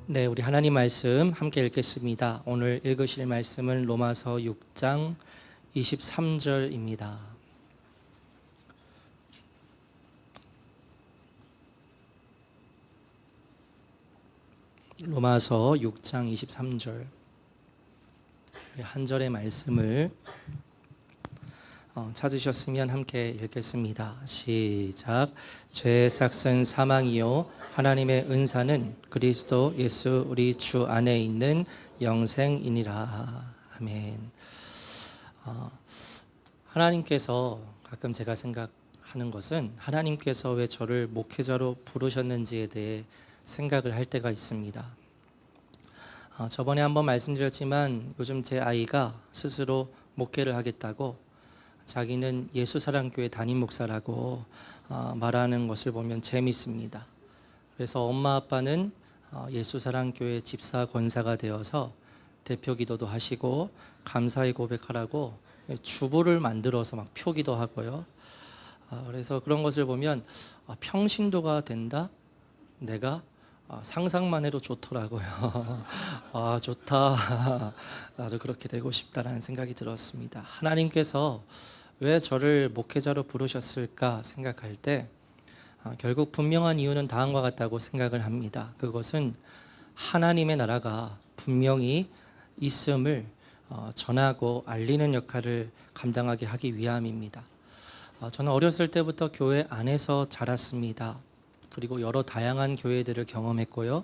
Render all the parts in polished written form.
네, 우리 하나님 말씀 함께 읽겠습니다. 오늘 읽으실 말씀은 로마서 6장 23절입니다. 로마서 6장 23절 한 절의 말씀을 찾으셨으면 함께 읽겠습니다. 시작. 죄의 삭은 사망이요 하나님의 은사는 그리스도 예수 우리 주 안에 있는 영생이니라. 아멘. 하나님께서 가끔 제가 생각하는 것은 하나님께서 왜 저를 목회자로 부르셨는지에 대해 생각을 할 때가 있습니다. 저번에 한번 말씀드렸지만 요즘 제 아이가 스스로 목회를 하겠다고 자기는 예수사랑교회 담임 목사라고 말하는 것을 보면 재밌습니다. 그래서 엄마 아빠는 예수사랑교회 집사 권사가 되어서 대표 기도도 하시고 감사의 고백하라고 주보를 만들어서 막 표기도 하고요. 그래서 그런 것을 보면 평신도가 된다? 내가 상상만 해도 좋더라고요. 아, 좋다. 나도 그렇게 되고 싶다라는 생각이 들었습니다. 하나님께서 왜 저를 목회자로 부르셨을까 생각할 때 결국 분명한 이유는 다음과 같다고 생각을 합니다. 그것은 하나님의 나라가 분명히 있음을 전하고 알리는 역할을 감당하게 하기 위함입니다. 저는 어렸을 때부터 교회 안에서 자랐습니다. 그리고 여러 다양한 교회들을 경험했고요.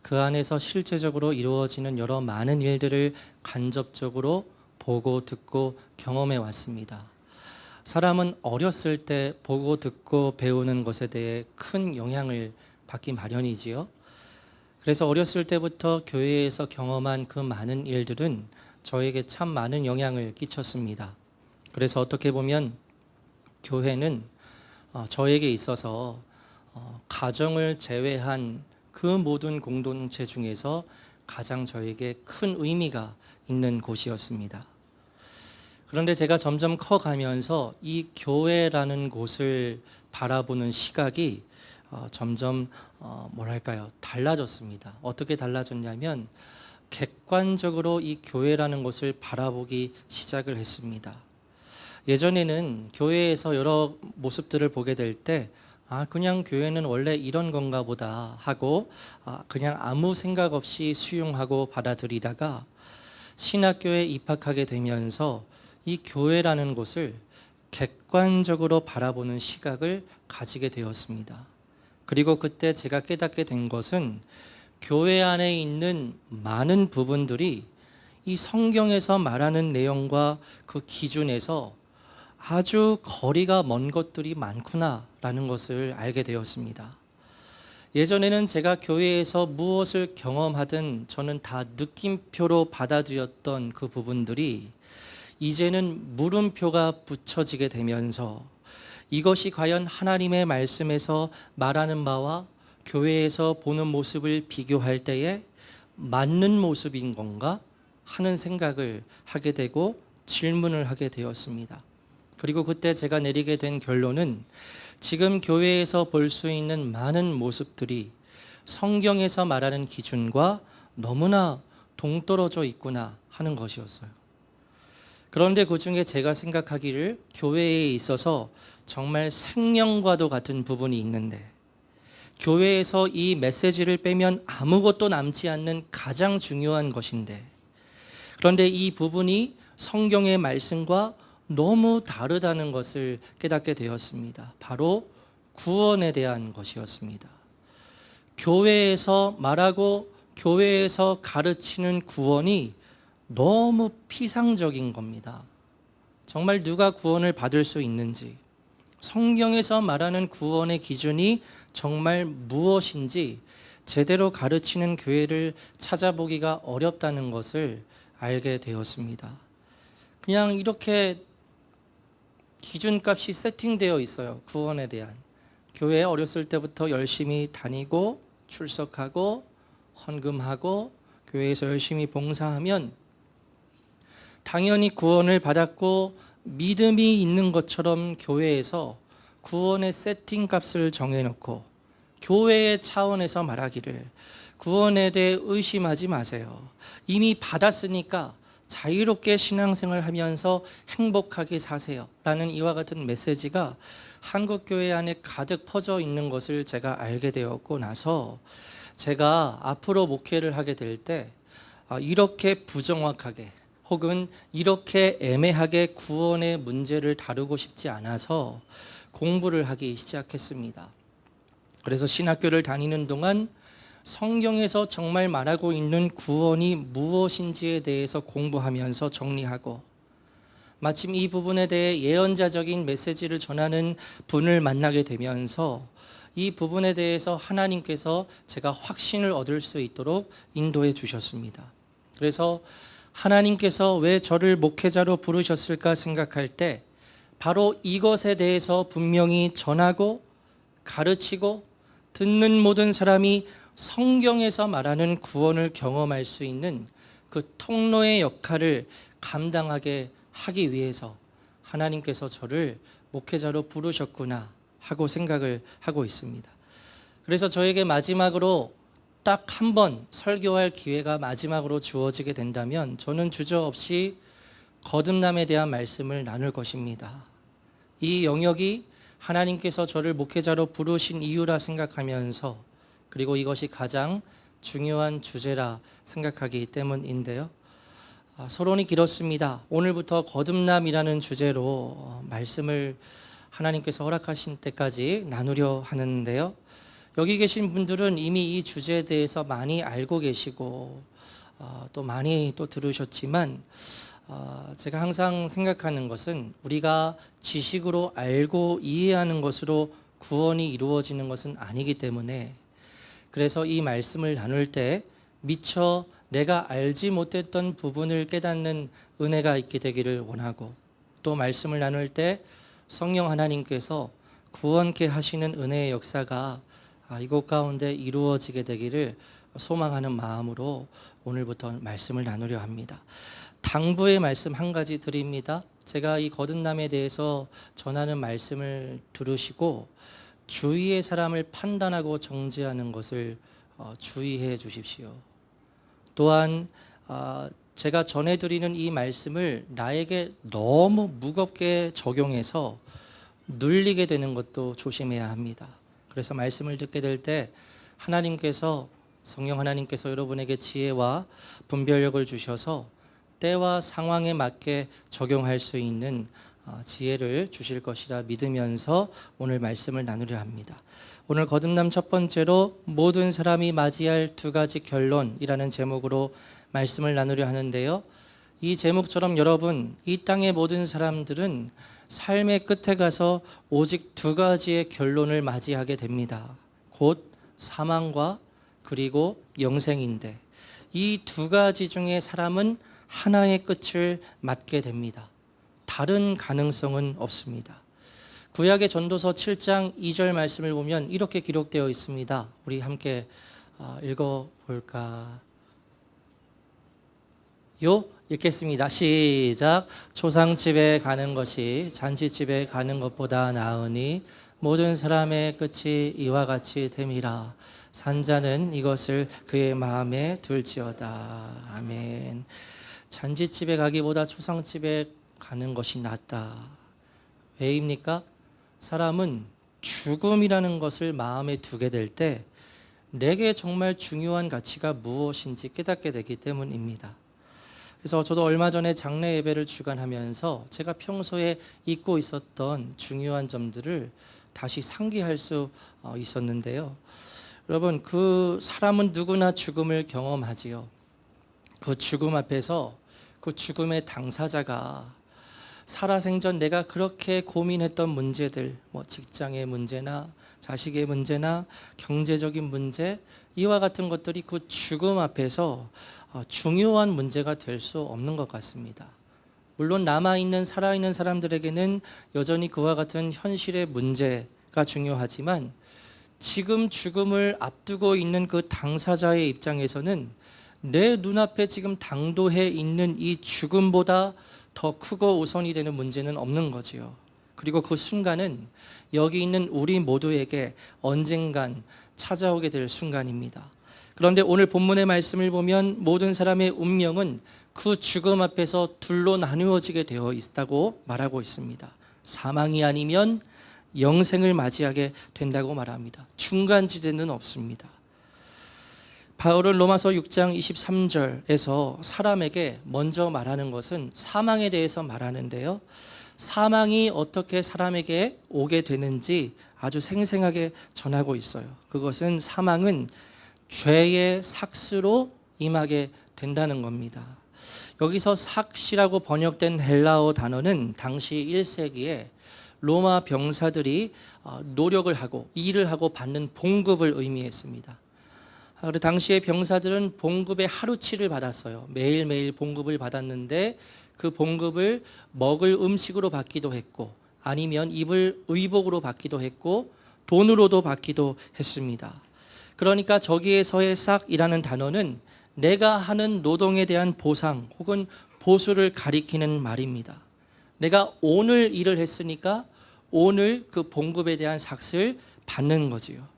그 안에서 실제적으로 이루어지는 여러 많은 일들을 간접적으로 보고 듣고 경험해 왔습니다. 사람은 어렸을 때 보고 듣고 배우는 것에 대해 큰 영향을 받기 마련이지요. 그래서 어렸을 때부터 교회에서 경험한 그 많은 일들은 저에게 참 많은 영향을 끼쳤습니다. 그래서 어떻게 보면 교회는 저에게 있어서 가정을 제외한 그 모든 공동체 중에서 가장 저에게 큰 의미가 있는 곳이었습니다. 그런데 제가 점점 커가면서 이 교회라는 곳을 바라보는 시각이 점점 달라졌습니다. 어떻게 달라졌냐면 객관적으로 이 교회라는 곳을 바라보기 시작을 했습니다. 예전에는 교회에서 여러 모습들을 보게 될 때 그냥 교회는 원래 이런 건가 보다 하고 그냥 아무 생각 없이 수용하고 받아들이다가 신학교에 입학하게 되면서 이 교회라는 곳을 객관적으로 바라보는 시각을 가지게 되었습니다. 그리고 그때 제가 깨닫게 된 것은 교회 안에 있는 많은 부분들이 이 성경에서 말하는 내용과 그 기준에서 아주 거리가 먼 것들이 많구나라는 것을 알게 되었습니다. 예전에는 제가 교회에서 무엇을 경험하든 저는 다 느낌표로 받아들였던 그 부분들이 이제는 물음표가 붙여지게 되면서 이것이 과연 하나님의 말씀에서 말하는 바와 교회에서 보는 모습을 비교할 때에 맞는 모습인 건가 하는 생각을 하게 되고 질문을 하게 되었습니다. 그리고 그때 제가 내리게 된 결론은 지금 교회에서 볼 수 있는 많은 모습들이 성경에서 말하는 기준과 너무나 동떨어져 있구나 하는 것이었어요. 그런데 그 중에 제가 생각하기를 교회에 있어서 정말 생명과도 같은 부분이 있는데 교회에서 이 메시지를 빼면 아무것도 남지 않는 가장 중요한 것인데 그런데 이 부분이 성경의 말씀과 너무 다르다는 것을 깨닫게 되었습니다. 바로 구원에 대한 것이었습니다. 교회에서 말하고 교회에서 가르치는 구원이 너무 피상적인 겁니다. 정말 누가 구원을 받을 수 있는지, 성경에서 말하는 구원의 기준이 정말 무엇인지 제대로 가르치는 교회를 찾아보기가 어렵다는 것을 알게 되었습니다. 그냥 이렇게 기준값이 세팅되어 있어요. 구원에 대한. 교회에 어렸을 때부터 열심히 다니고 출석하고 헌금하고 교회에서 열심히 봉사하면 당연히 구원을 받았고 믿음이 있는 것처럼 교회에서 구원의 세팅값을 정해놓고 교회의 차원에서 말하기를 구원에 대해 의심하지 마세요. 이미 받았으니까 자유롭게 신앙생활 하면서 행복하게 사세요 라는 이와 같은 메시지가 한국교회 안에 가득 퍼져 있는 것을 제가 알게 되었고 나서 제가 앞으로 목회를 하게 될 때 이렇게 부정확하게 혹은 이렇게 애매하게 구원의 문제를 다루고 싶지 않아서 공부를 하기 시작했습니다. 그래서 신학교를 다니는 동안 성경에서 정말 말하고 있는 구원이 무엇인지에 대해서 공부하면서 정리하고 마침 이 부분에 대해 예언자적인 메시지를 전하는 분을 만나게 되면서 이 부분에 대해서 하나님께서 제가 확신을 얻을 수 있도록 인도해 주셨습니다. 그래서 하나님께서 왜 저를 목회자로 부르셨을까 생각할 때 바로 이것에 대해서 분명히 전하고 가르치고 듣는 모든 사람이 성경에서 말하는 구원을 경험할 수 있는 그 통로의 역할을 감당하게 하기 위해서 하나님께서 저를 목회자로 부르셨구나 하고 생각을 하고 있습니다. 그래서 저에게 마지막으로 딱 한 번 설교할 기회가 마지막으로 주어지게 된다면 저는 주저없이 거듭남에 대한 말씀을 나눌 것입니다. 이 영역이 하나님께서 저를 목회자로 부르신 이유라 생각하면서 그리고 이것이 가장 중요한 주제라 생각하기 때문인데요. 서론이 길었습니다. 오늘부터 거듭남이라는 주제로 말씀을 하나님께서 허락하신 때까지 나누려 하는데요. 여기 계신 분들은 이미 이 주제에 대해서 많이 알고 계시고 또 많이 또 들으셨지만 제가 항상 생각하는 것은 우리가 지식으로 알고 이해하는 것으로 구원이 이루어지는 것은 아니기 때문에 그래서 이 말씀을 나눌 때 미처 내가 알지 못했던 부분을 깨닫는 은혜가 있게 되기를 원하고 또 말씀을 나눌 때 성령 하나님께서 구원케 하시는 은혜의 역사가 이곳 가운데 이루어지게 되기를 소망하는 마음으로 오늘부터 말씀을 나누려 합니다. 당부의 말씀 한 가지 드립니다. 제가 이 거듭남에 대해서 전하는 말씀을 들으시고 주위의 사람을 판단하고 정죄하는 것을 주의해 주십시오. 또한 제가 전해드리는 이 말씀을 나에게 너무 무겁게 적용해서 눌리게 되는 것도 조심해야 합니다. 그래서 말씀을 듣게 될 때 하나님께서 성령 하나님께서 여러분에게 지혜와 분별력을 주셔서 때와 상황에 맞게 적용할 수 있는 지혜를 주실 것이라 믿으면서 오늘 말씀을 나누려 합니다. 오늘 거듭남 첫 번째로 모든 사람이 맞이할 두 가지 결론이라는 제목으로 말씀을 나누려 하는데요. 이 제목처럼 여러분, 이 땅의 모든 사람들은 삶의 끝에 가서 오직 두 가지의 결론을 맞이하게 됩니다. 곧 사망과 그리고 영생인데 이 두 가지 중에 사람은 하나의 끝을 맞게 됩니다. 다른 가능성은 없습니다. 구약의 전도서 7장 2절 말씀을 보면 이렇게 기록되어 있습니다. 우리 함께 읽어볼까요? 읽겠습니다. 시작. 초상집에 가는 것이 잔치집에 가는 것보다 나으니 모든 사람의 끝이 이와 같이 됨이라. 산자는 이것을 그의 마음에 둘지어다. 아멘. 잔치집에 가기보다 초상집에 가는 것이 낫다. 왜입니까? 사람은 죽음이라는 것을 마음에 두게 될 때 내게 정말 중요한 가치가 무엇인지 깨닫게 되기 때문입니다. 그래서 저도 얼마 전에 장례 예배를 주관하면서 제가 평소에 잊고 있었던 중요한 점들을 다시 상기할 수 있었는데요. 여러분, 그 사람은 누구나 죽음을 경험하지요. 그 죽음 앞에서 그 죽음의 당사자가 살아생전 내가 그렇게 고민했던 문제들, 직장의 문제나 자식의 문제나 경제적인 문제, 이와 같은 것들이 그 죽음 앞에서 중요한 문제가 될 수 없는 것 같습니다. 물론 남아있는 살아있는 사람들에게는 여전히 그와 같은 현실의 문제가 중요하지만 지금 죽음을 앞두고 있는 그 당사자의 입장에서는 내 눈앞에 지금 당도해 있는 이 죽음보다 더 크고 우선이 되는 문제는 없는 거지요. 그리고 그 순간은 여기 있는 우리 모두에게 언젠간 찾아오게 될 순간입니다. 그런데 오늘 본문의 말씀을 보면 모든 사람의 운명은 그 죽음 앞에서 둘로 나누어지게 되어 있다고 말하고 있습니다. 사망이 아니면 영생을 맞이하게 된다고 말합니다. 중간 지대는 없습니다. 바울은 로마서 6장 23절에서 사람에게 먼저 말하는 것은 사망에 대해서 말하는데요. 사망이 어떻게 사람에게 오게 되는지 아주 생생하게 전하고 있어요. 그것은 사망은 죄의 삭스로 임하게 된다는 겁니다. 여기서 삭시라고 번역된 헬라어 단어는 당시 1세기에 로마 병사들이 노력을 하고 일을 하고 받는 봉급을 의미했습니다. 그리고 당시의 병사들은 봉급의 하루치를 받았어요. 매일매일 봉급을 받았는데 그 봉급을 먹을 음식으로 받기도 했고 아니면 입을 의복으로 받기도 했고 돈으로도 받기도 했습니다. 그러니까 저기에서의 싹이라는 단어는 내가 하는 노동에 대한 보상 혹은 보수를 가리키는 말입니다. 내가 오늘 일을 했으니까 오늘 그 봉급에 대한 삭을 받는 거지요.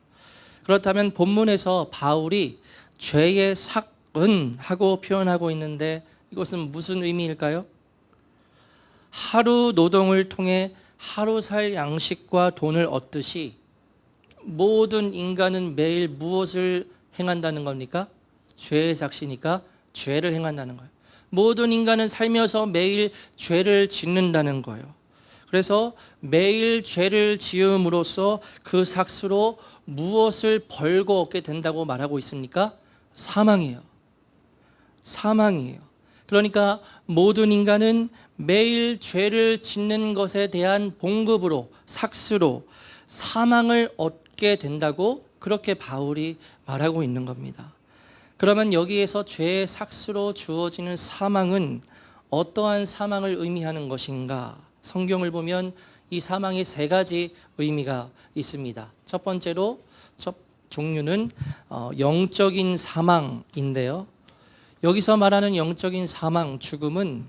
그렇다면 본문에서 바울이 죄의 삭은 하고 표현하고 있는데 이것은 무슨 의미일까요? 하루 노동을 통해 하루 살 양식과 돈을 얻듯이 모든 인간은 매일 무엇을 행한다는 겁니까? 죄의 삭시니까 죄를 행한다는 거예요. 모든 인간은 살면서 매일 죄를 짓는다는 거예요. 그래서 매일 죄를 지음으로써 그 삭스로 무엇을 벌고 얻게 된다고 말하고 있습니까? 사망이에요. 사망이에요. 그러니까 모든 인간은 매일 죄를 짓는 것에 대한 봉급으로 삭스로 사망을 얻게 된다고 그렇게 바울이 말하고 있는 겁니다. 그러면 여기에서 죄의 삭스로 주어지는 사망은 어떠한 사망을 의미하는 것인가? 성경을 보면 이 사망에 세 가지 의미가 있습니다. 첫 번째로 첫 종류는 영적인 사망인데요. 여기서 말하는 영적인 사망, 죽음은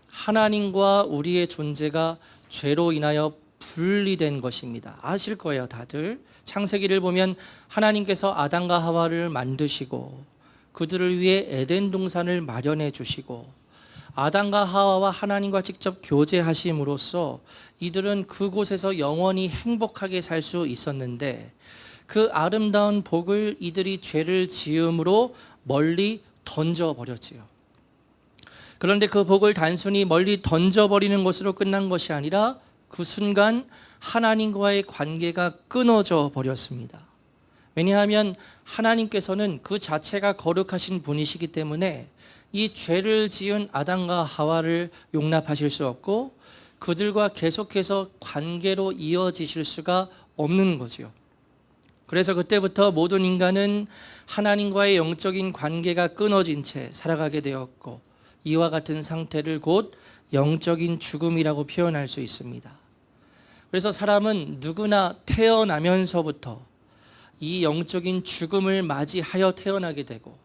하나님과 우리의 존재가 죄로 인하여 분리된 것입니다. 아실 거예요, 다들. 창세기를 보면 하나님께서 아담과 하와를 만드시고 그들을 위해 에덴 동산을 마련해 주시고 아담과 하와와 하나님과 직접 교제하심으로써 이들은 그곳에서 영원히 행복하게 살 수 있었는데 그 아름다운 복을 이들이 죄를 지음으로 멀리 던져버렸지요. 그런데 그 복을 단순히 멀리 던져버리는 것으로 끝난 것이 아니라 그 순간 하나님과의 관계가 끊어져 버렸습니다. 왜냐하면 하나님께서는 그 자체가 거룩하신 분이시기 때문에 이 죄를 지은 아담과 하와를 용납하실 수 없고 그들과 계속해서 관계로 이어지실 수가 없는 거죠. 그래서 그때부터 모든 인간은 하나님과의 영적인 관계가 끊어진 채 살아가게 되었고 이와 같은 상태를 곧 영적인 죽음이라고 표현할 수 있습니다. 그래서 사람은 누구나 태어나면서부터 이 영적인 죽음을 맞이하여 태어나게 되고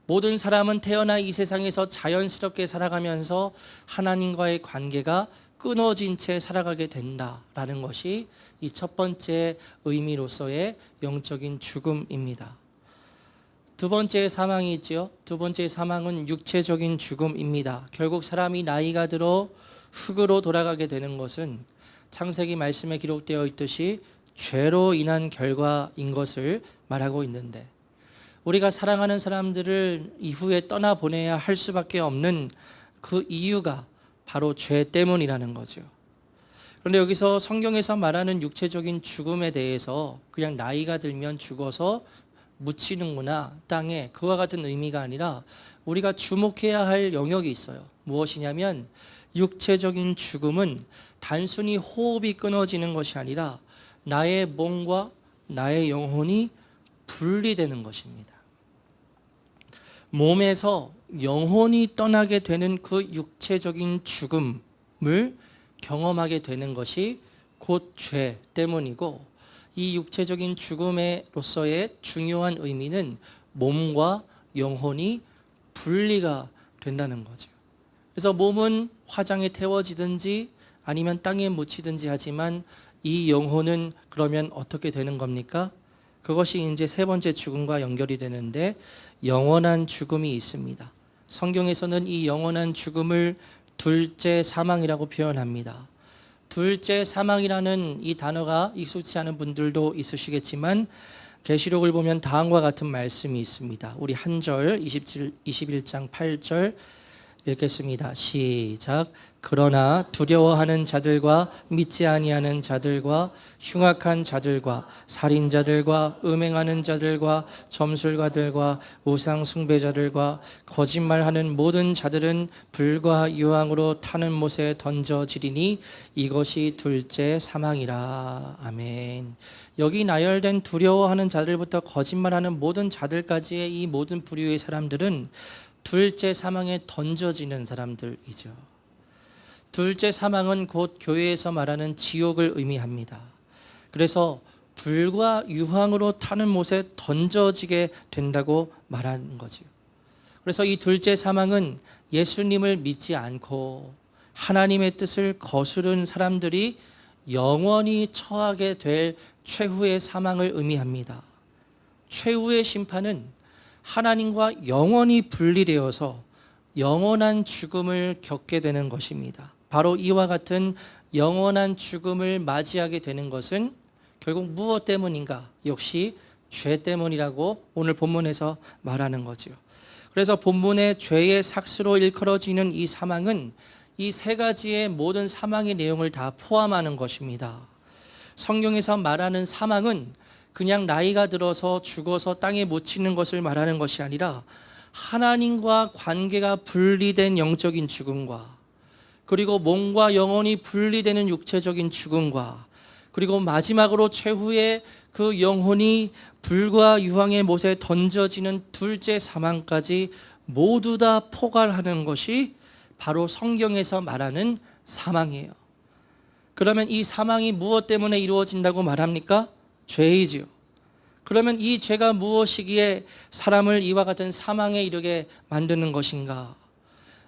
모든 사람은 태어나 이 세상에서 자연스럽게 살아가면서 하나님과의 관계가 끊어진 채 살아가게 된다라는 것이 이 첫 번째 의미로서의 영적인 죽음입니다. 두 번째 사망이 있죠. 두 번째 사망은 육체적인 죽음입니다. 결국 사람이 나이가 들어 흙으로 돌아가게 되는 것은 창세기 말씀에 기록되어 있듯이 죄로 인한 결과인 것을 말하고 있는데 우리가 사랑하는 사람들을 이후에 떠나보내야 할 수밖에 없는 그 이유가 바로 죄 때문이라는 거죠. 그런데 여기서 성경에서 말하는 육체적인 죽음에 대해서 그냥 나이가 들면 죽어서 묻히는구나 땅에 그와 같은 의미가 아니라 우리가 주목해야 할 영역이 있어요. 무엇이냐면 육체적인 죽음은 단순히 호흡이 끊어지는 것이 아니라 나의 몸과 나의 영혼이 분리되는 것입니다. 몸에서 영혼이 떠나게 되는 그 육체적인 죽음을 경험하게 되는 것이 곧 죄 때문이고 이 육체적인 죽음으로서의 중요한 의미는 몸과 영혼이 분리가 된다는 거죠. 그래서 몸은 화장에 태워지든지 아니면 땅에 묻히든지 하지만 이 영혼은 그러면 어떻게 되는 겁니까? 그것이 이제 세 번째 죽음과 연결이 되는데 영원한 죽음이 있습니다. 성경에서는 이 영원한 죽음을 둘째 사망이라고 표현합니다. 둘째 사망이라는 이 단어가 익숙치 않은 분들도 있으시겠지만 계시록을 보면 다음과 같은 말씀이 있습니다. 우리 한 절 21장 8절 읽겠습니다. 시작. 그러나 두려워하는 자들과 믿지 아니하는 자들과 흉악한 자들과 살인자들과 음행하는 자들과 점술가들과 우상 숭배자들과 거짓말하는 모든 자들은 불과 유황으로 타는 못에 던져지리니 이것이 둘째 사망이라. 아멘. 여기 나열된 두려워하는 자들부터 거짓말하는 모든 자들까지의 이 모든 부류의 사람들은 둘째 사망에 던져지는 사람들이죠. 둘째 사망은 곧 교회에서 말하는 지옥을 의미합니다. 그래서 불과 유황으로 타는 못에 던져지게 된다고 말하는 거죠. 그래서 이 둘째 사망은 예수님을 믿지 않고 하나님의 뜻을 거스른 사람들이 영원히 처하게 될 최후의 사망을 의미합니다. 최후의 심판은 하나님과 영원히 분리되어서 영원한 죽음을 겪게 되는 것입니다. 바로 이와 같은 영원한 죽음을 맞이하게 되는 것은 결국 무엇 때문인가? 역시 죄 때문이라고 오늘 본문에서 말하는 거죠. 그래서 본문의 죄의 삭스로 일컬어지는 이 사망은 이 세 가지의 모든 사망의 내용을 다 포함하는 것입니다. 성경에서 말하는 사망은 그냥 나이가 들어서 죽어서 땅에 묻히는 것을 말하는 것이 아니라 하나님과 관계가 분리된 영적인 죽음과 그리고 몸과 영혼이 분리되는 육체적인 죽음과 그리고 마지막으로 최후의 그 영혼이 불과 유황의 못에 던져지는 둘째 사망까지 모두 다 포괄하는 것이 바로 성경에서 말하는 사망이에요. 그러면 이 사망이 무엇 때문에 이루어진다고 말합니까? 죄이지요. 그러면 이 죄가 무엇이기에 사람을 이와 같은 사망에 이르게 만드는 것인가?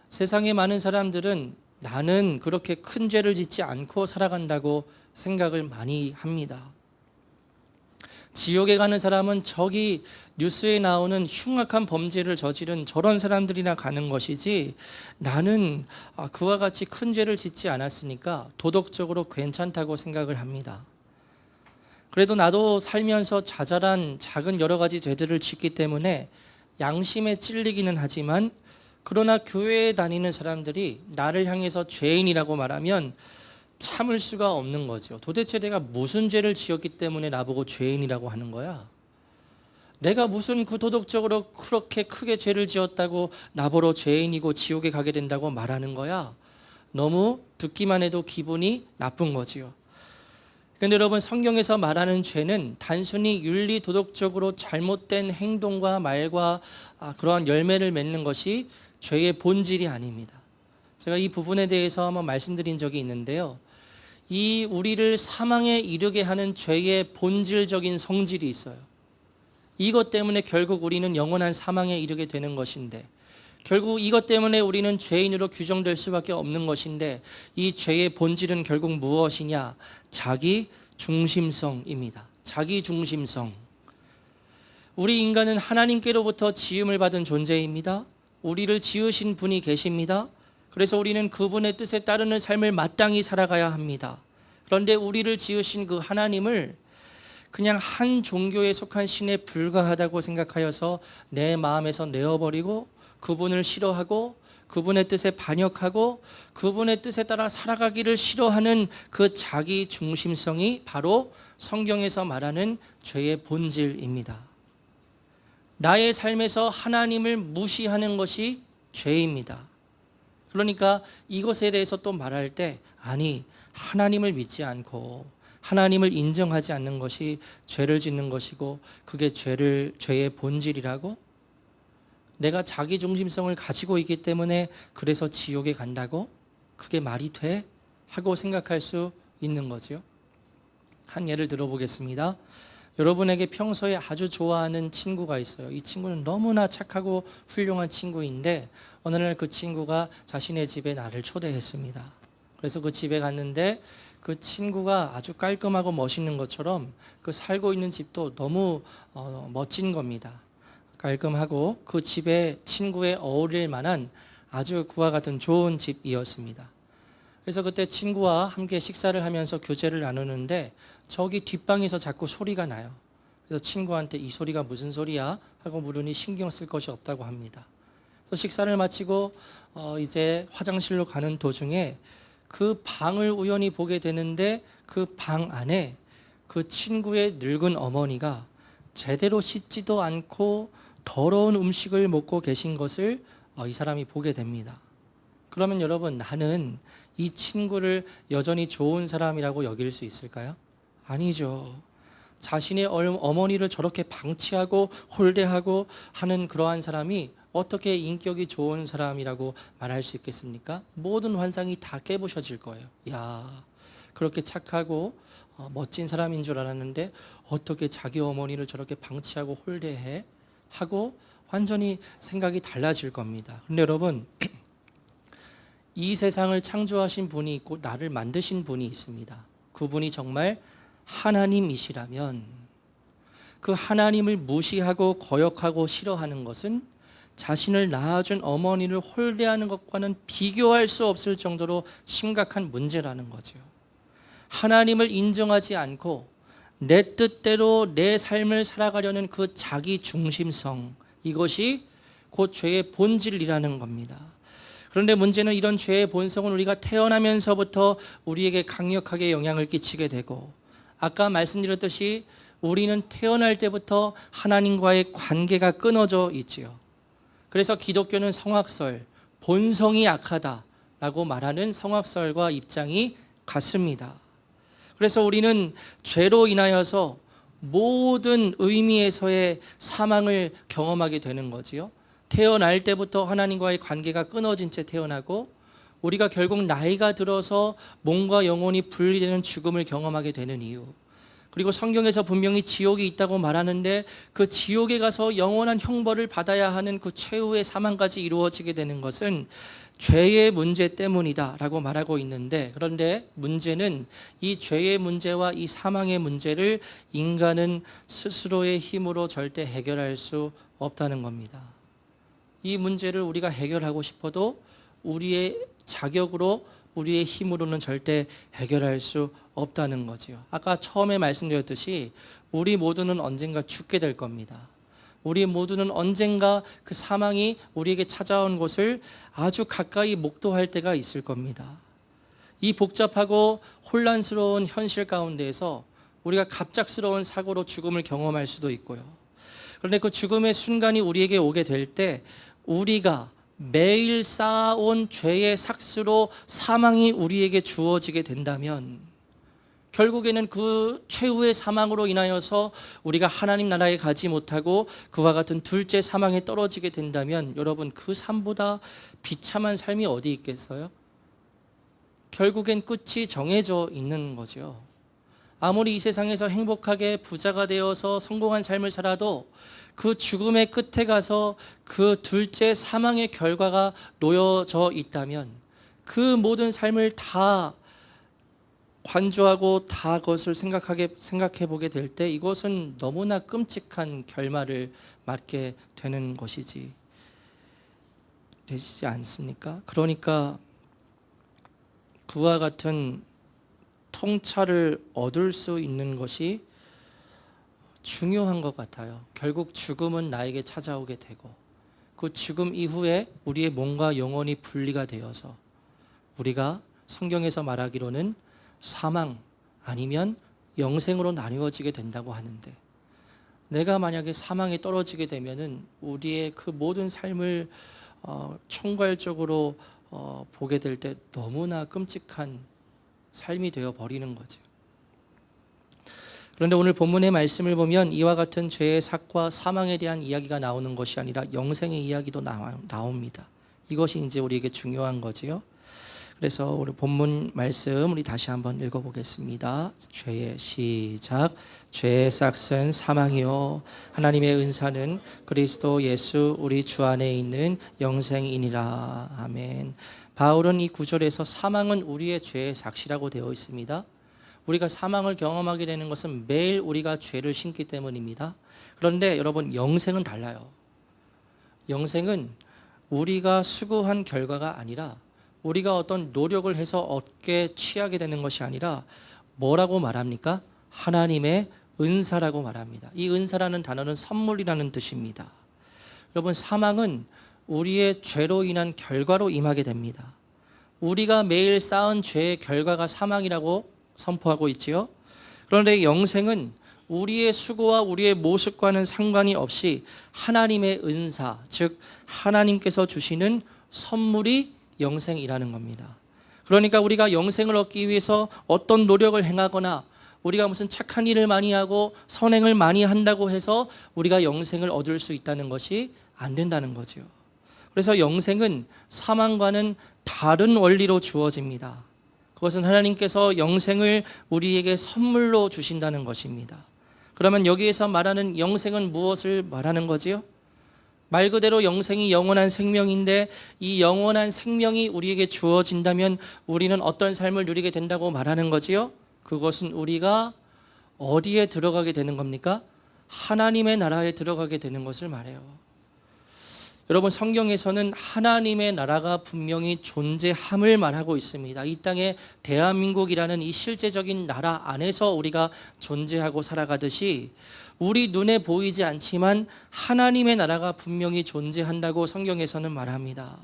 세상의 많은 사람들은 나는 그렇게 큰 죄를 짓지 않고 살아간다고 생각을 많이 합니다. 지옥에 가는 사람은 저기 뉴스에 나오는 흉악한 범죄를 저지른 저런 사람들이나 가는 것이지 나는 그와 같이 큰 죄를 짓지 않았으니까 도덕적으로 괜찮다고 생각을 합니다. 그래도 나도 살면서 자잘한 작은 여러 가지 죄들을 짓기 때문에 양심에 찔리기는 하지만 그러나 교회에 다니는 사람들이 나를 향해서 죄인이라고 말하면 참을 수가 없는 거죠. 도대체 내가 무슨 죄를 지었기 때문에 나보고 죄인이라고 하는 거야? 내가 무슨 그 도덕적으로 그렇게 크게 죄를 지었다고 나보러 죄인이고 지옥에 가게 된다고 말하는 거야? 너무 듣기만 해도 기분이 나쁜 거지요. 그런데 여러분, 성경에서 말하는 죄는 단순히 윤리 도덕적으로 잘못된 행동과 말과 그러한 열매를 맺는 것이 죄의 본질이 아닙니다. 제가 이 부분에 대해서 한번 말씀드린 적이 있는데요. 이 우리를 사망에 이르게 하는 죄의 본질적인 성질이 있어요. 이것 때문에 결국 우리는 영원한 사망에 이르게 되는 것인데, 결국 이것 때문에 우리는 죄인으로 규정될 수밖에 없는 것인데, 이 죄의 본질은 결국 무엇이냐? 자기 중심성입니다. 자기 중심성. 우리 인간은 하나님께로부터 지음을 받은 존재입니다. 우리를 지으신 분이 계십니다. 그래서 우리는 그분의 뜻에 따르는 삶을 마땅히 살아가야 합니다. 그런데 우리를 지으신 그 하나님을 그냥 한 종교에 속한 신에 불과하다고 생각하여서 내 마음에서 내어버리고 그분을 싫어하고 그분의 뜻에 반역하고 그분의 뜻에 따라 살아가기를 싫어하는 그 자기 중심성이 바로 성경에서 말하는 죄의 본질입니다. 나의 삶에서 하나님을 무시하는 것이 죄입니다. 그러니까 이것에 대해서 또 말할 때 아니, 하나님을 믿지 않고 하나님을 인정하지 않는 것이 죄를 짓는 것이고 그게 죄의 본질이라고? 내가 자기 중심성을 가지고 있기 때문에 그래서 지옥에 간다고? 그게 말이 돼? 하고 생각할 수 있는 거죠. 한 예를 들어보겠습니다. 여러분에게 평소에 아주 좋아하는 친구가 있어요. 이 친구는 너무나 착하고 훌륭한 친구인데 어느 날 그 친구가 자신의 집에 나를 초대했습니다. 그래서 그 집에 갔는데 그 친구가 아주 깔끔하고 멋있는 것처럼 그 살고 있는 집도 너무 멋진 겁니다. 깔끔하고 그 집에 친구에 어울릴 만한 아주 그와 같은 좋은 집이었습니다. 그래서 그때 친구와 함께 식사를 하면서 교제를 나누는데 저기 뒷방에서 자꾸 소리가 나요. 그래서 친구한테 이 소리가 무슨 소리야? 하고 물으니 신경 쓸 것이 없다고 합니다. 그래서 식사를 마치고 이제 화장실로 가는 도중에 그 방을 우연히 보게 되는데 그 방 안에 그 친구의 늙은 어머니가 제대로 씻지도 않고 더러운 음식을 먹고 계신 것을 이 사람이 보게 됩니다. 그러면 여러분, 나는 이 친구를 여전히 좋은 사람이라고 여길 수 있을까요? 아니죠. 자신의 어머니를 저렇게 방치하고 홀대하고 하는 그러한 사람이 어떻게 인격이 좋은 사람이라고 말할 수 있겠습니까? 모든 환상이 다 깨부셔질 거예요. 야, 그렇게 착하고 멋진 사람인 줄 알았는데 어떻게 자기 어머니를 저렇게 방치하고 홀대해? 하고 완전히 생각이 달라질 겁니다. 근데 여러분, 이 세상을 창조하신 분이 있고 나를 만드신 분이 있습니다. 그분이 정말 하나님이시라면 그 하나님을 무시하고 거역하고 싫어하는 것은 자신을 낳아준 어머니를 홀대하는 것과는 비교할 수 없을 정도로 심각한 문제라는 거죠. 하나님을 인정하지 않고 내 뜻대로 내 삶을 살아가려는 그 자기 중심성, 이것이 곧 죄의 본질이라는 겁니다. 그런데 문제는 이런 죄의 본성은 우리가 태어나면서부터 우리에게 강력하게 영향을 끼치게 되고, 아까 말씀드렸듯이 우리는 태어날 때부터 하나님과의 관계가 끊어져 있지요. 그래서 기독교는 성악설, 본성이 악하다라고 말하는 성악설과 입장이 같습니다. 그래서 우리는 죄로 인하여서 모든 의미에서의 사망을 경험하게 되는 거지요. 태어날 때부터 하나님과의 관계가 끊어진 채 태어나고, 우리가 결국 나이가 들어서 몸과 영혼이 분리되는 죽음을 경험하게 되는 이유, 그리고 성경에서 분명히 지옥이 있다고 말하는데 그 지옥에 가서 영원한 형벌을 받아야 하는 그 최후의 사망까지 이루어지게 되는 것은 죄의 문제 때문이다 라고 말하고 있는데, 그런데 문제는 이 죄의 문제와 이 사망의 문제를 인간은 스스로의 힘으로 절대 해결할 수 없다는 겁니다. 이 문제를 우리가 해결하고 싶어도 우리의 자격으로, 우리의 힘으로는 절대 해결할 수 없다는 거지요. 아까 처음에 말씀드렸듯이 우리 모두는 언젠가 죽게 될 겁니다. 우리 모두는 언젠가 그 사망이 우리에게 찾아온 것을 아주 가까이 목도할 때가 있을 겁니다. 이 복잡하고 혼란스러운 현실 가운데에서 우리가 갑작스러운 사고로 죽음을 경험할 수도 있고요. 그런데 그 죽음의 순간이 우리에게 오게 될 때 우리가 매일 쌓아온 죄의 삭스로 사망이 우리에게 주어지게 된다면, 결국에는 그 최후의 사망으로 인하여서 우리가 하나님 나라에 가지 못하고 그와 같은 둘째 사망에 떨어지게 된다면, 여러분, 그 삶보다 비참한 삶이 어디 있겠어요? 결국엔 끝이 정해져 있는 거죠. 아무리 이 세상에서 행복하게 부자가 되어서 성공한 삶을 살아도 그 죽음의 끝에 가서 그 둘째 사망의 결과가 놓여져 있다면, 그 모든 삶을 다 관조하고 다 그것을 생각해 보게 될 때 이것은 너무나 끔찍한 결말을 맞게 되는 것이지 되시지 않습니까? 그러니까 그와 같은 통찰을 얻을 수 있는 것이 중요한 것 같아요. 결국 죽음은 나에게 찾아오게 되고, 그 죽음 이후에 우리의 몸과 영혼이 분리가 되어서 우리가 성경에서 말하기로는 사망 아니면 영생으로 나뉘어지게 된다고 하는데, 내가 만약에 사망에 떨어지게 되면은 우리의 그 모든 삶을 총괄적으로 보게 될 때 너무나 끔찍한 삶이 되어 버리는 거죠. 그런데 오늘 본문의 말씀을 보면 이와 같은 죄의 삭과 사망에 대한 이야기가 나오는 것이 아니라 영생의 이야기도 나옵니다. 이것이 이제 우리에게 중요한 거지요. 그래서 우리 본문 말씀 우리 다시 한번 읽어보겠습니다. 죄의 시작. 죄의 삭은 사망이요 하나님의 은사는 그리스도 예수 우리 주 안에 있는 영생이니라. 아멘. 바울은 이 구절에서 사망은 우리의 죄의 삭이라고 되어 있습니다. 우리가 사망을 경험하게 되는 것은 매일 우리가 죄를 심기 때문입니다. 그런데 여러분, 영생은 달라요. 영생은 우리가 수고한 결과가 아니라, 우리가 어떤 노력을 해서 얻게 취하게 되는 것이 아니라 뭐라고 말합니까? 하나님의 은사라고 말합니다. 이 은사라는 단어는 선물이라는 뜻입니다. 여러분, 사망은 우리의 죄로 인한 결과로 임하게 됩니다. 우리가 매일 쌓은 죄의 결과가 사망이라고 선포하고 있지요. 그런데 영생은 우리의 수고와 우리의 모습과는 상관이 없이 하나님의 은사, 즉 하나님께서 주시는 선물이 영생이라는 겁니다. 그러니까 우리가 영생을 얻기 위해서 어떤 노력을 행하거나 우리가 무슨 착한 일을 많이 하고 선행을 많이 한다고 해서 우리가 영생을 얻을 수 있다는 것이 안 된다는 거죠. 그래서 영생은 사망과는 다른 원리로 주어집니다. 그것은 하나님께서 영생을 우리에게 선물로 주신다는 것입니다. 그러면 여기에서 말하는 영생은 무엇을 말하는 거지요? 말 그대로 영생이 영원한 생명인데, 이 영원한 생명이 우리에게 주어진다면 우리는 어떤 삶을 누리게 된다고 말하는 거지요? 그것은 우리가 어디에 들어가게 되는 겁니까? 하나님의 나라에 들어가게 되는 것을 말해요. 여러분, 성경에서는 하나님의 나라가 분명히 존재함을 말하고 있습니다. 이 땅에 대한민국이라는 이 실제적인 나라 안에서 우리가 존재하고 살아가듯이 우리 눈에 보이지 않지만 하나님의 나라가 분명히 존재한다고 성경에서는 말합니다.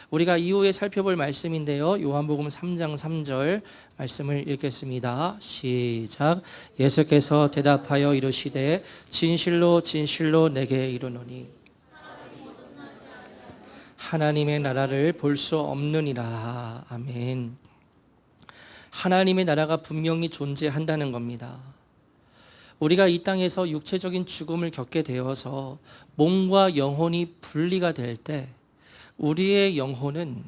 우리가 이후에 살펴볼 말씀인데요, 요한복음 3장 3절 말씀을 읽겠습니다. 시작. 예수께서 대답하여 이르시되 진실로 진실로 내게 이르노니 하나님의 나라를 볼 수 없느니라. 아멘. 하나님의 나라가 분명히 존재한다는 겁니다. 우리가 이 땅에서 육체적인 죽음을 겪게 되어서 몸과 영혼이 분리가 될 때 우리의 영혼은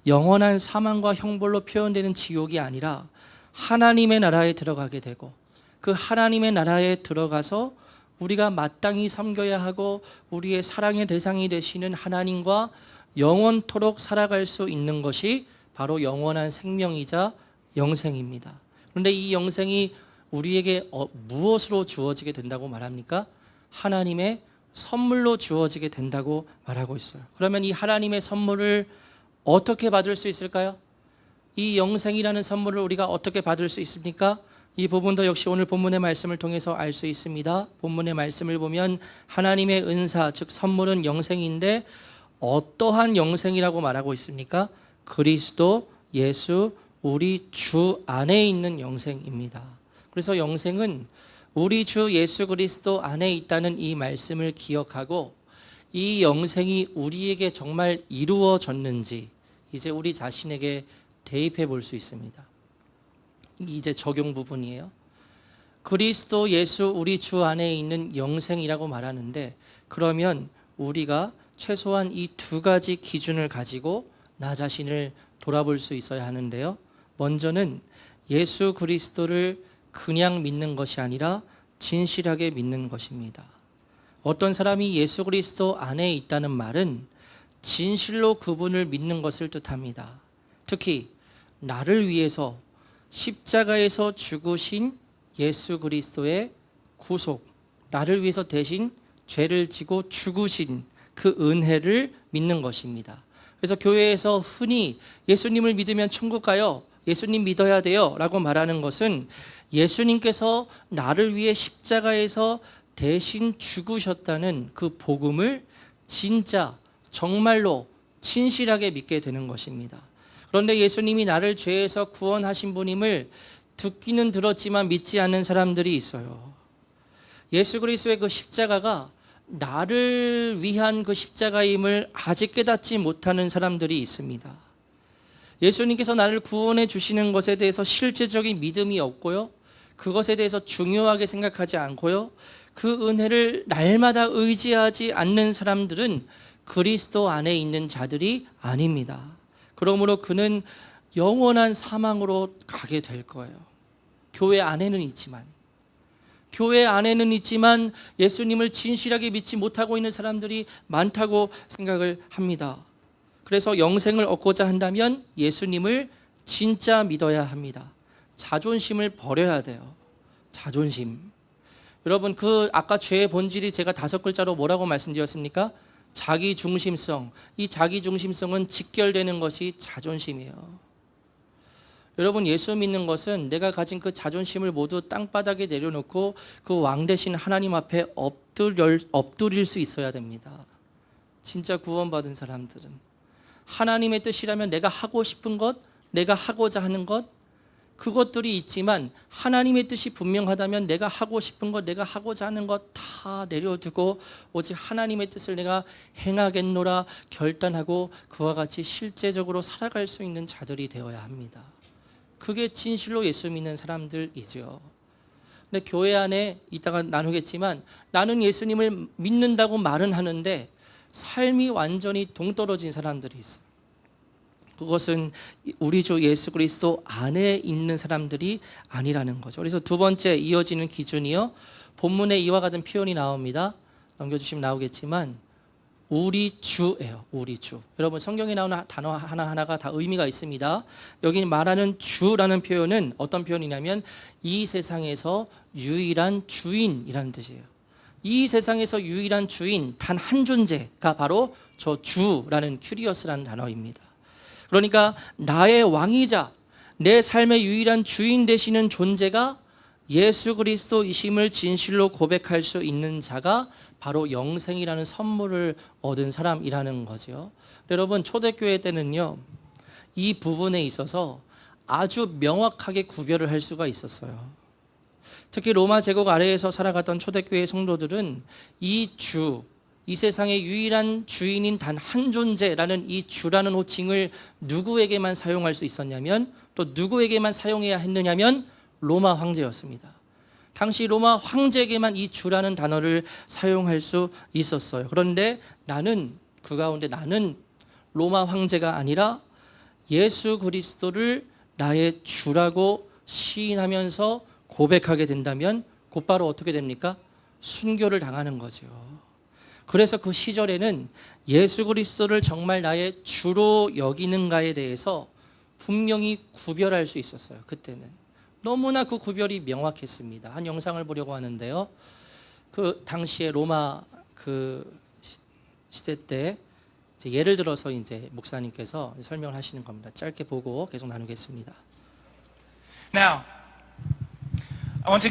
영원한 사망과 형벌로 표현되는 지옥이 아니라 하나님의 나라에 들어가게 되고, 그 하나님의 나라에 들어가서 우리가 마땅히 섬겨야 하고 우리의 사랑의 대상이 되시는 하나님과 영원토록 살아갈 수 있는 것이 바로 영원한 생명이자 영생입니다. 그런데 이 영생이 우리에게 무엇으로 주어지게 된다고 말합니까? 하나님의 선물로 주어지게 된다고 말하고 있어요. 그러면 이 하나님의 선물을 어떻게 받을 수 있을까요? 이 영생이라는 선물을 우리가 어떻게 받을 수 있습니까? 이 부분도 역시 오늘 본문의 말씀을 통해서 알 수 있습니다. 본문의 말씀을 보면 하나님의 은사, 즉 선물은 영생인데 어떠한 영생이라고 말하고 있습니까? 그리스도 예수 우리 주 안에 있는 영생입니다. 그래서 영생은 우리 주 예수 그리스도 안에 있다는 이 말씀을 기억하고, 이 영생이 우리에게 정말 이루어졌는지 이제 우리 자신에게 대입해 볼 수 있습니다. 이제 적용 부분이에요. 그리스도 예수 우리 주 안에 있는 영생이라고 말하는데, 그러면 우리가 최소한 이 두 가지 기준을 가지고 나 자신을 돌아볼 수 있어야 하는데요. 먼저는 예수 그리스도를 그냥 믿는 것이 아니라 진실하게 믿는 것입니다. 어떤 사람이 예수 그리스도 안에 있다는 말은 진실로 그분을 믿는 것을 뜻합니다. 특히 나를 위해서 십자가에서 죽으신 예수 그리스도의 구속, 나를 위해서 대신 죄를 지고 죽으신 그 은혜를 믿는 것입니다. 그래서 교회에서 흔히 예수님을 믿으면 천국 가요, 예수님 믿어야 돼요 라고 말하는 것은 예수님께서 나를 위해 십자가에서 대신 죽으셨다는 그 복음을 진짜 정말로 진실하게 믿게 되는 것입니다. 그런데 예수님이 나를 죄에서 구원하신 분임을 듣기는 들었지만 믿지 않는 사람들이 있어요. 예수 그리스도의 그 십자가가 나를 위한 그 십자가임을 아직 깨닫지 못하는 사람들이 있습니다. 예수님께서 나를 구원해 주시는 것에 대해서 실제적인 믿음이 없고요, 그것에 대해서 중요하게 생각하지 않고요, 그 은혜를 날마다 의지하지 않는 사람들은 그리스도 안에 있는 자들이 아닙니다. 그러므로 그는 영원한 사망으로 가게 될 거예요. 교회 안에는 있지만 예수님을 진실하게 믿지 못하고 있는 사람들이 많다고 생각을 합니다. 그래서 영생을 얻고자 한다면 예수님을 진짜 믿어야 합니다. 자존심을 버려야 돼요. 자존심. 여러분, 아까 죄의 본질이 제가 5글자로 뭐라고 말씀드렸습니까? 자기중심성. 이 자기중심성은 직결되는 것이 자존심이에요. 여러분, 예수 믿는 것은 내가 가진 그 자존심을 모두 땅바닥에 내려놓고 그 왕 대신 하나님 앞에 엎드릴 수 있어야 됩니다. 진짜 구원받은 사람들은 하나님의 뜻이라면 내가 하고 싶은 것, 내가 하고자 하는 것, 그것들이 있지만 하나님의 뜻이 분명하다면 내가 하고 싶은 것, 내가 하고자 하는 것 다 내려두고 오직 하나님의 뜻을 내가 행하겠노라 결단하고 그와 같이 실제적으로 살아갈 수 있는 자들이 되어야 합니다. 그게 진실로 예수 믿는 사람들이죠. 근데 교회 안에 이따가 나누겠지만 나는 예수님을 믿는다고 말은 하는데 삶이 완전히 동떨어진 사람들이 있어요. 그것은 우리 주 예수 그리스도 안에 있는 사람들이 아니라는 거죠. 그래서 두 번째 이어지는 기준이요, 본문에 이와 같은 표현이 나옵니다. 넘겨주시면 나오겠지만 우리 주예요. 우리 주. 여러분, 성경에 나오는 단어 하나하나가 다 의미가 있습니다. 여기 말하는 주라는 표현은 어떤 표현이냐면 이 세상에서 유일한 주인이라는 뜻이에요. 이 세상에서 유일한 주인 단 한 존재가 바로 저 주라는 큐리어스라는 단어입니다. 그러니까 나의 왕이자 내 삶의 유일한 주인 되시는 존재가 예수 그리스도이심을 진실로 고백할 수 있는 자가 바로 영생이라는 선물을 얻은 사람이라는 거죠. 여러분, 초대교회 때는요, 이 부분에 있어서 아주 명확하게 구별을 할 수가 있었어요. 특히 로마 제국 아래에서 살아갔던 초대교회 성도들은 이 주, 이 세상의 유일한 주인인 단 한 존재라는 이 주라는 호칭을 누구에게만 사용할 수 있었냐면, 또 누구에게만 사용해야 했느냐면 로마 황제였습니다. 당시 로마 황제에게만 이 주라는 단어를 사용할 수 있었어요. 그런데 나는 로마 황제가 아니라 예수 그리스도를 나의 주라고 시인하면서 고백하게 된다면 곧바로 어떻게 됩니까? 순교를 당하는 거죠. 그래서 그 시절에는 예수 그리스도를 정말 나의 주로 여기는가에 대해서 분명히 구별할 수 있었어요. 그때는 너무나 그 구별이 명확했습니다. 한 영상을 보려고 하는데요, 그 당시에 로마 시대 때 이제 예를 들어서 이제 목사님께서 설명을 하시는 겁니다. 짧게 보고 계속 나누겠습니다. Now, I want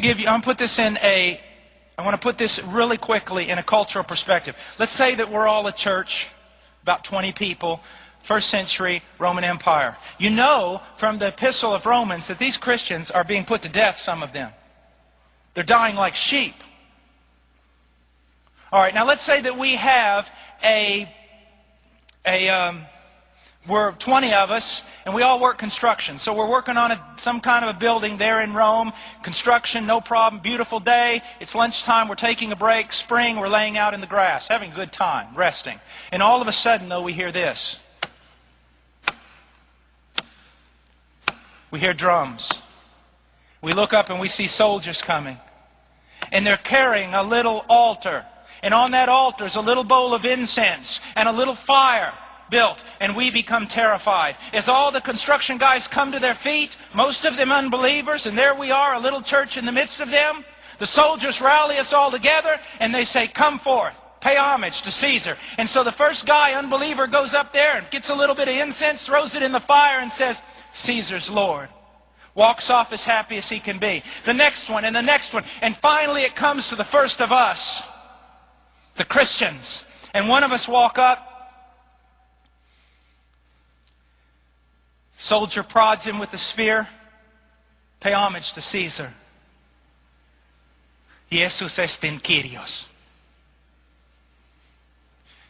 to put this really quickly in a cultural perspective. Let's say that we're all a church, about 20 people, first century Roman Empire. You know from the epistle of Romans that these Christians are being put to death, some of them. They're dying like sheep. All right, now let's say that we have we're 20 of us, and we all work construction. So we're working on some kind of a building there in Rome. Construction, no problem, beautiful day. It's lunchtime, we're taking a break. Spring, we're laying out in the grass, having a good time, resting. And all of a sudden, though, we hear this. We hear drums. We look up and we see soldiers coming. And they're carrying a little altar. And on that altar is a little bowl of incense and a little fire built, and we become terrified. As all the construction guys come to their feet, most of them unbelievers, and there we are, a little church in the midst of them, the soldiers rally us all together, and they say, come forth, pay homage to Caesar. And so the first guy, unbeliever, goes up there and gets a little bit of incense, throws it in the fire, and says, Caesar's Lord. Walks off as happy as he can be. The next one, and the next one, and finally it comes to the first of us, the Christians. And one of us walk up, soldier prods him with the spear. Pay homage to Caesar. Jesus estin Kyrios.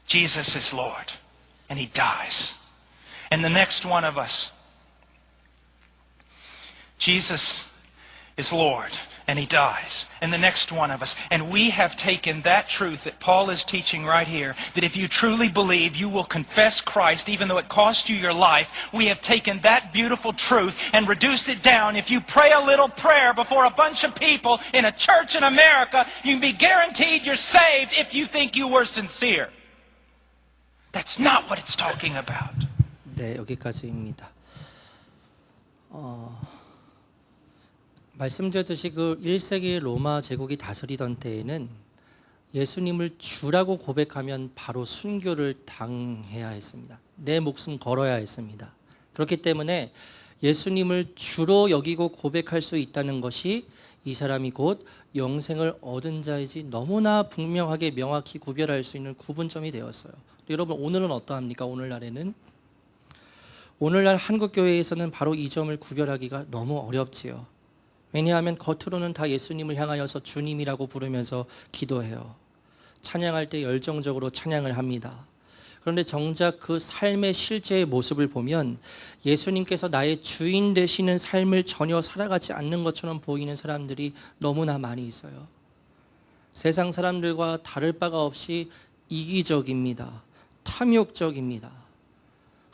Jesus is Lord. And he dies. And the next one of us, Jesus is Lord. And he dies. And the next one of us. And we have taken that truth that Paul is teaching right here, that if you truly believe, you will confess Christ even though it cost you your life. We have taken that beautiful truth and reduced it down. If you pray a little prayer before a bunch of people in a church in America, you can be guaranteed you're saved if you think you were sincere. That's not what it's talking about. 네, 여기까지입니다. 말씀드렸듯이 그 1세기 로마 제국이 다스리던 때에는 예수님을 주라고 고백하면 바로 순교를 당해야 했습니다. 내 목숨 걸어야 했습니다. 그렇기 때문에 예수님을 주로 여기고 고백할 수 있다는 것이 이 사람이 곧 영생을 얻은 자이지 너무나 분명하게 명확히 구별할 수 있는 구분점이 되었어요. 여러분, 오늘은 어떠합니까? 오늘날에는 오늘날 한국교회에서는 바로 이 점을 구별하기가 너무 어렵지요. 왜냐하면 겉으로는 다 예수님을 향하여서 주님이라고 부르면서 기도해요. 찬양할 때 열정적으로 찬양을 합니다. 그런데 정작 그 삶의 실제의 모습을 보면 예수님께서 나의 주인 되시는 삶을 전혀 살아가지 않는 것처럼 보이는 사람들이 너무나 많이 있어요. 세상 사람들과 다를 바가 없이 이기적입니다. 탐욕적입니다.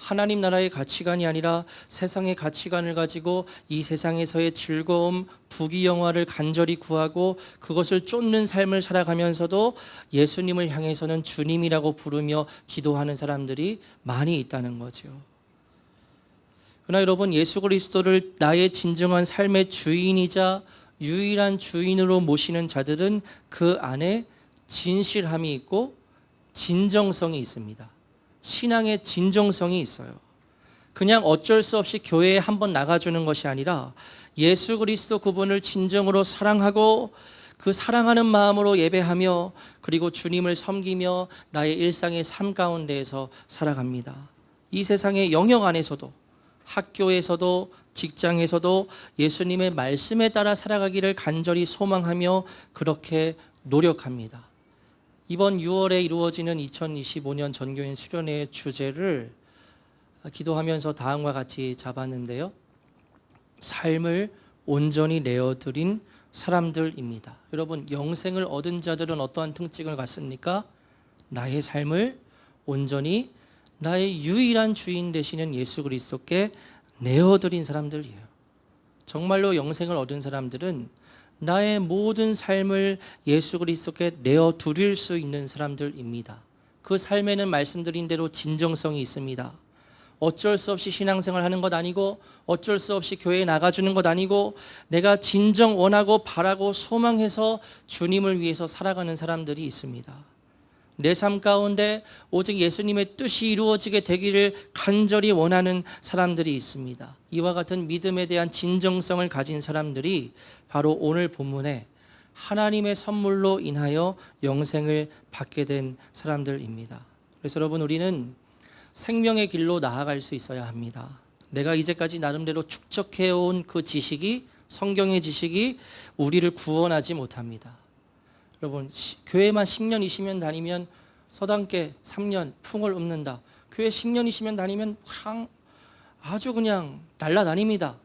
하나님 나라의 가치관이 아니라 세상의 가치관을 가지고 이 세상에서의 즐거움, 부귀영화를 간절히 구하고 그것을 쫓는 삶을 살아가면서도 예수님을 향해서는 주님이라고 부르며 기도하는 사람들이 많이 있다는 거죠. 그러나 여러분, 예수 그리스도를 나의 진정한 삶의 주인이자 유일한 주인으로 모시는 자들은 그 안에 진실함이 있고 진정성이 있습니다. 신앙의 진정성이 있어요. 그냥 어쩔 수 없이 교회에 한번 나가주는 것이 아니라 예수 그리스도 그분을 진정으로 사랑하고 그 사랑하는 마음으로 예배하며 그리고 주님을 섬기며 나의 일상의 삶 가운데에서 살아갑니다. 이 세상의 영역 안에서도, 학교에서도, 직장에서도 예수님의 말씀에 따라 살아가기를 간절히 소망하며 그렇게 노력합니다. 이번 6월에 이루어지는 2025년 전교인 수련회의 주제를 기도하면서 다음과 같이 잡았는데요. 삶을 온전히 내어드린 사람들입니다. 여러분, 영생을 얻은 자들은 어떠한 특징을 갖습니까? 나의 삶을 온전히 나의 유일한 주인 되시는 예수 그리스도께 내어드린 사람들이에요. 정말로 영생을 얻은 사람들은 나의 모든 삶을 예수 그리스도께 내어드릴 수 있는 사람들입니다. 그 삶에는 말씀드린 대로 진정성이 있습니다. 어쩔 수 없이 신앙생활 하는 것 아니고 어쩔 수 없이 교회에 나가주는 것 아니고 내가 진정 원하고 바라고 소망해서 주님을 위해서 살아가는 사람들이 있습니다. 내 삶 가운데 오직 예수님의 뜻이 이루어지게 되기를 간절히 원하는 사람들이 있습니다. 이와 같은 믿음에 대한 진정성을 가진 사람들이 바로 오늘 본문에 하나님의 선물로 인하여 영생을 받게 된 사람들입니다. 그래서 여러분, 우리는 생명의 길로 나아갈 수 있어야 합니다. 내가 이제까지 나름대로 축적해온 그 지식이, 성경의 지식이 우리를 구원하지 못합니다. 여러분, 교회만 10년, 20년 다니면 서당계 3년 풍을 읊는다. 교회 10년, 20년 다니면 아주 그냥 날라다닙니다.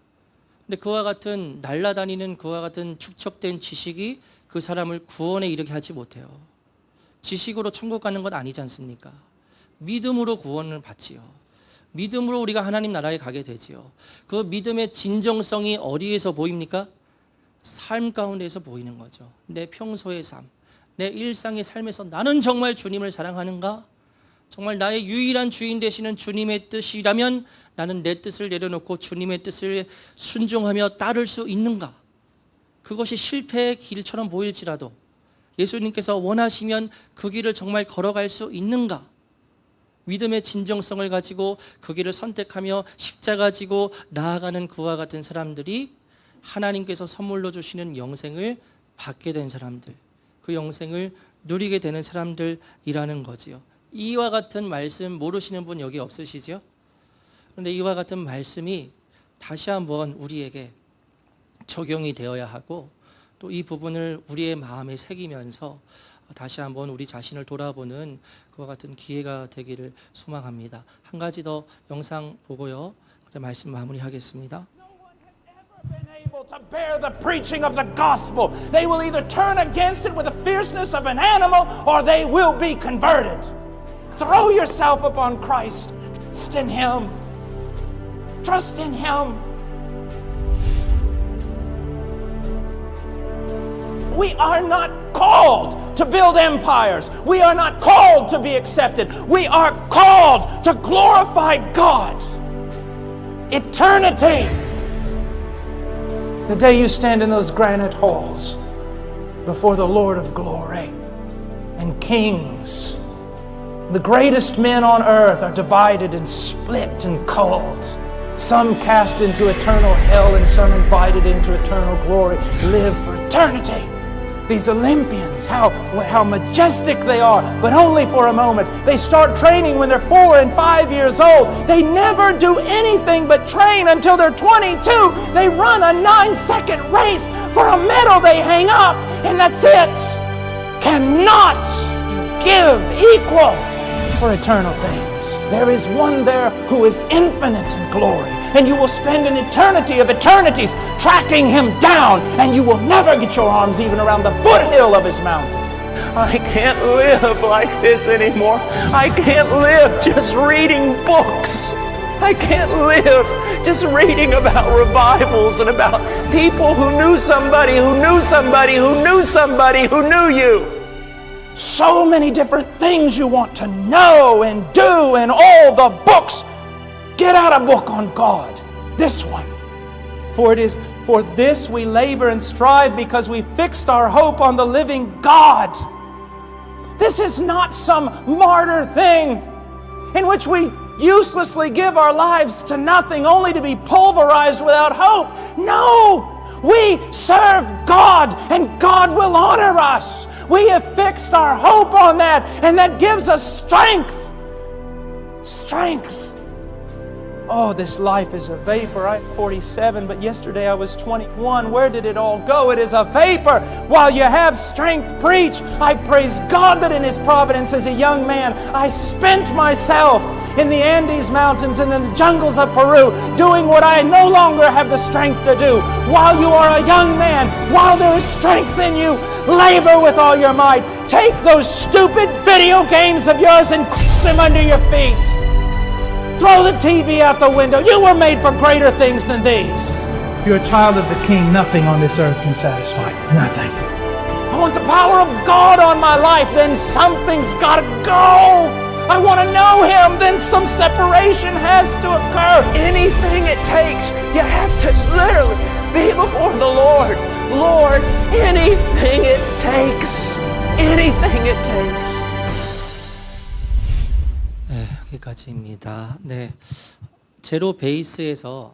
근데 그와 같은 날라다니는 그와 같은 축적된 지식이 그 사람을 구원에 이르게 하지 못해요. 지식으로 천국 가는 건 아니지 않습니까? 믿음으로 구원을 받지요. 믿음으로 우리가 하나님 나라에 가게 되지요. 그 믿음의 진정성이 어디에서 보입니까? 삶 가운데에서 보이는 거죠. 내 평소의 삶, 내 일상의 삶에서 나는 정말 주님을 사랑하는가? 정말 나의 유일한 주인 되시는 주님의 뜻이라면 나는 내 뜻을 내려놓고 주님의 뜻을 순종하며 따를 수 있는가? 그것이 실패의 길처럼 보일지라도 예수님께서 원하시면 그 길을 정말 걸어갈 수 있는가? 믿음의 진정성을 가지고 그 길을 선택하며 십자가 지고 나아가는 그와 같은 사람들이 하나님께서 선물로 주시는 영생을 받게 된 사람들, 그 영생을 누리게 되는 사람들이라는 거지요. 이와 같은 말씀 모르시는 분 여기 없으시죠? 그런데 이와 같은 말씀이 다시 한번 우리에게 적용이 되어야 하고 또 이 부분을 우리의 마음에 새기면서 다시 한번 우리 자신을 돌아보는 그와 같은 기회가 되기를 소망합니다. 한 가지 더 영상 보고요. 말씀 마무리하겠습니다. Been able to bear the preaching of the gospel. They will either turn against it with the fierceness of an animal or they will be converted. Throw yourself upon Christ. Trust in Him. Trust in Him. We are not called to build empires. We are not called to be accepted. We are called to glorify God. Eternity. The day you stand in those granite halls before the Lord of glory and kings. The greatest men on earth are divided and split and called. Some cast into eternal hell and some invited into eternal glory, live for eternity. These Olympians, how majestic they are, but only for a moment. They start training when they're 4 and 5 years old. They never do anything but train until they're 22. They run a 9-second race for a medal they hang up, and that's it. Cannot give equal for eternal things. There is one there who is infinite in glory, and you will spend an eternity of eternities tracking him down, and you will never get your arms even around the foothill of his mountain. I can't live like this anymore. I can't live just reading books. I can't live just reading about revivals and about people who knew somebody who knew somebody who knew somebody who knew you. So many different things you want to know and do, and all the books. Get out a book on God. This one. For it is for this we labor and strive, because we fixed our hope on the living God. This is not some martyr thing in which we uselessly give our lives to nothing only to be pulverized without hope. No! We serve God, and God will honor us. We have fixed our hope on that, and that gives us strength. Strength. Oh, this life is a vapor. I'm 47, but yesterday I was 21. Where did it all go? It is a vapor. While you have strength, preach. I praise God that in His providence as a young man, I spent myself in the Andes Mountains and in the jungles of Peru doing what I no longer have the strength to do. While you are a young man, while there is strength in you, labor with all your might. Take those stupid video games of yours and crush them under your feet. Throw the TV out the window. You were made for greater things than these. If you're a child of the King, nothing on this earth can satisfy you. Nothing. I want the power of God on my life. Then something's got to go. I want to know Him. Then some separation has to occur. Anything it takes, you have to literally be before the Lord. Lord, anything it takes. Anything it takes. 네, 여기까지입니다. 네, 제로 베이스에서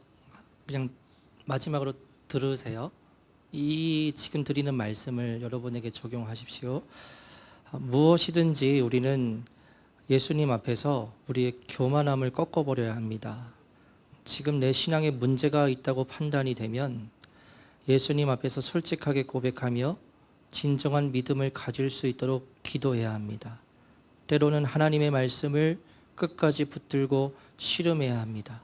그냥 마지막으로 들으세요. 이 지금 드리는 말씀을 여러분에게 적용하십시오. 무엇이든지 우리는 예수님 앞에서 우리의 교만함을 꺾어버려야 합니다. 지금 내 신앙에 문제가 있다고 판단이 되면 예수님 앞에서 솔직하게 고백하며 진정한 믿음을 가질 수 있도록 기도해야 합니다. 때로는 하나님의 말씀을 끝까지 붙들고 씨름해야 합니다.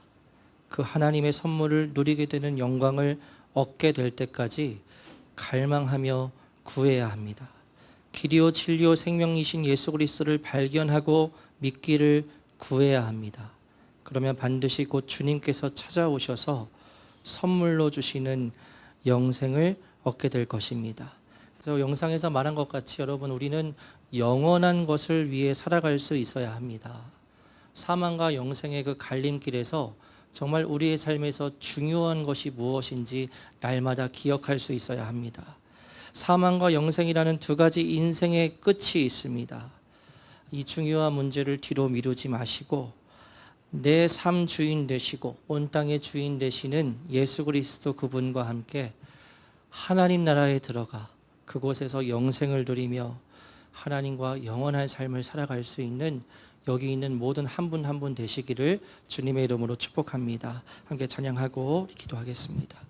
그 하나님의 선물을 누리게 되는 영광을 얻게 될 때까지 갈망하며 구해야 합니다. 길이요 진리요 생명이신 예수 그리스도를 발견하고 믿기를 구해야 합니다. 그러면 반드시 곧 주님께서 찾아오셔서 선물로 주시는 영생을 얻게 될 것입니다. 그래서 영상에서 말한 것 같이 여러분, 우리는 영원한 것을 위해 살아갈 수 있어야 합니다. 사망과 영생의 그 갈림길에서 정말 우리의 삶에서 중요한 것이 무엇인지 날마다 기억할 수 있어야 합니다. 사망과 영생이라는 두 가지 인생의 끝이 있습니다. 이 중요한 문제를 뒤로 미루지 마시고 내 삶 주인 되시고 온 땅의 주인 되시는 예수 그리스도 그분과 함께 하나님 나라에 들어가 그곳에서 영생을 누리며 하나님과 영원한 삶을 살아갈 수 있는 여기 있는 모든 한 분 한 분 되시기를 주님의 이름으로 축복합니다. 함께 찬양하고 기도하겠습니다.